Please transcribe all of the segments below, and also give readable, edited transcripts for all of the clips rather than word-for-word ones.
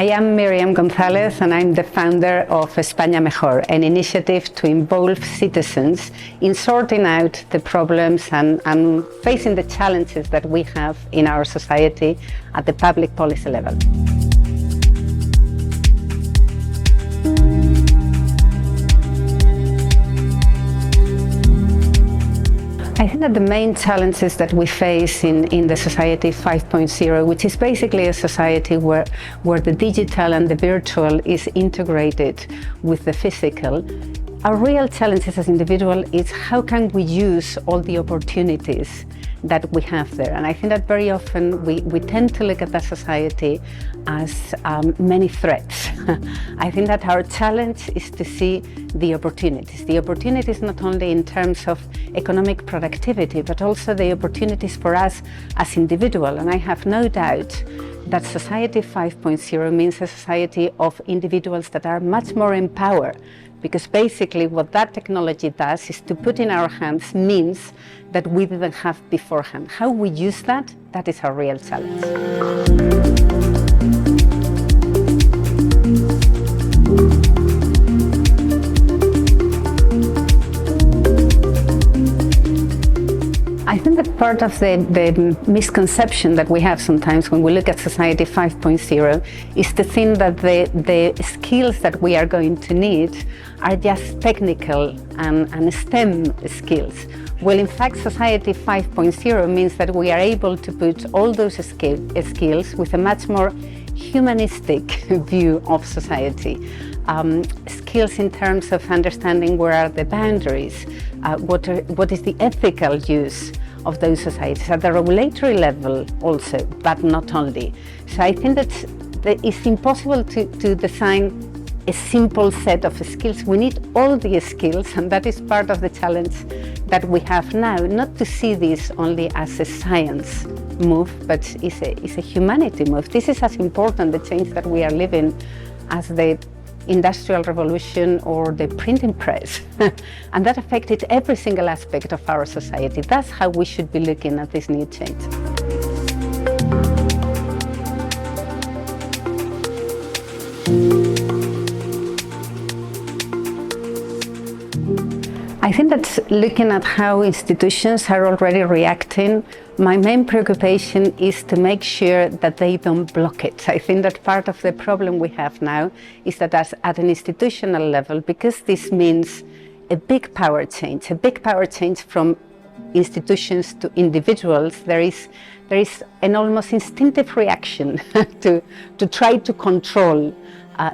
I am Miriam GONZÁLEZ and I'm the founder of España Mejor, an initiative to involve citizens in sorting out the problems and facing the challenges that we have in our society at the public policy level. I think that the main challenges that we face in the society 5.0, which is basically a society where the digital and the virtual is integrated with the physical, our real challenges as individuals is how can we use all the opportunities that we have there. And I think that very often we tend to look at that society as many threats. I think that our challenge is to see the opportunities not only in terms of economic productivity, but also the opportunities for us as individuals. And I have no doubt that Society 5.0 means a society of individuals that are much more empowered, because basically what that technology does is to put in our hands means that we didn't have beforehand. How we use that, that is our real challenge. I think that part of the misconception that we have sometimes when we look at Society 5.0 is to think that the skills that we are going to need are just technical and STEM skills. Well, in fact, Society 5.0 means that we are able to put all those skills with a much more humanistic view of society. Skills in terms of understanding where are the boundaries, what is the ethical use of those societies at the regulatory level also, but not only. So I think that it's impossible to design a simple set of skills. We need all the skills, and that is part of the challenge that we have now, not to see this only as a science move, but it's a humanity move. This is as important, the change that we are living, as the Industrial Revolution or the printing press. And that affected every single aspect of our society. That's how we should be looking at this new change. I think that looking at how institutions are already reacting, my main preoccupation is to make sure that they don't block it. I think that part of the problem we have now is that at an institutional level, because this means a big power change from institutions to individuals, there is an almost instinctive reaction to try to control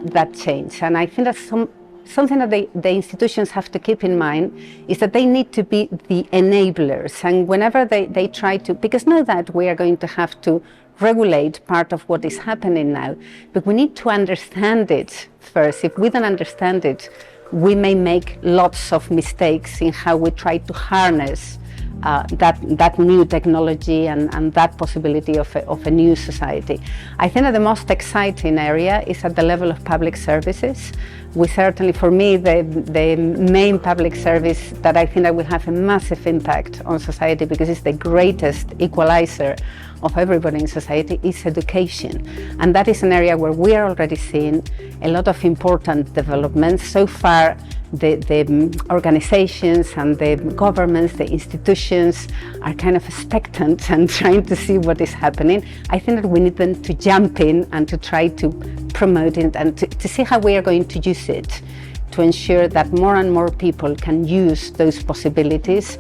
that change. And I think that something that the institutions have to keep in mind is that they need to be the enablers, and whenever they try to, because know that we are going to have to regulate part of what is happening now, but we need to understand it first. If we don't understand it, we may make lots of mistakes in how we try to harness that new technology and that possibility of a new society. I think that the most exciting area is at the level of public services. We certainly, for me, the main public service that I think that will have a massive impact on society, because it's the greatest equalizer of everybody in society, is education. And that is an area where we are already seeing a lot of important developments. So far, the organizations and the governments, the institutions are kind of expectant and trying to see what is happening. I think that we need them to jump in and to try to promote it and to see how we are going to use it to ensure that more and more people can use those possibilities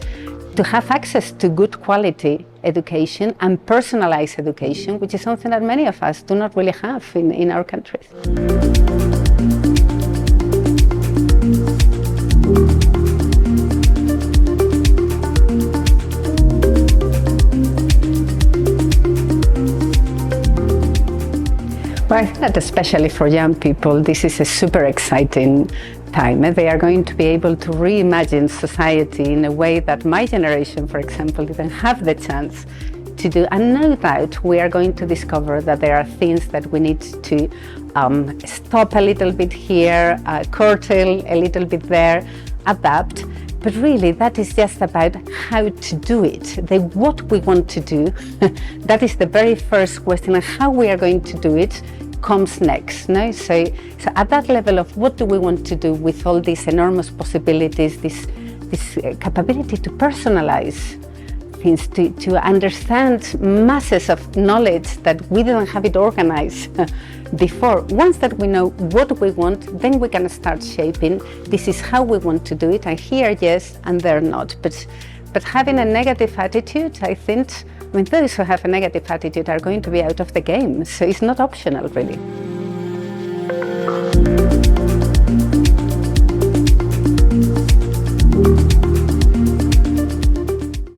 to have access to good quality education and personalized education, which is something that many of us do not really have in our countries. Well, I think that especially for young people, this is a super exciting time. They are going to be able to reimagine society in a way that my generation, for example, didn't have the chance to do. And no doubt we are going to discover that there are things that we need to stop a little bit here, curtail a little bit there, adapt. But really, that is just about how to do it. What we want to do, that is the very first question, and how we are going to do it comes next. No? So at that level of what do we want to do with all these enormous possibilities, this capability to personalize things, to understand masses of knowledge that we didn't have it organized before. Once that we know what we want, then we can start shaping. This is how we want to do it, and here yes, and there not. But having a negative attitude, I think, those who have a negative attitude are going to be out of the game. So it's not optional, really.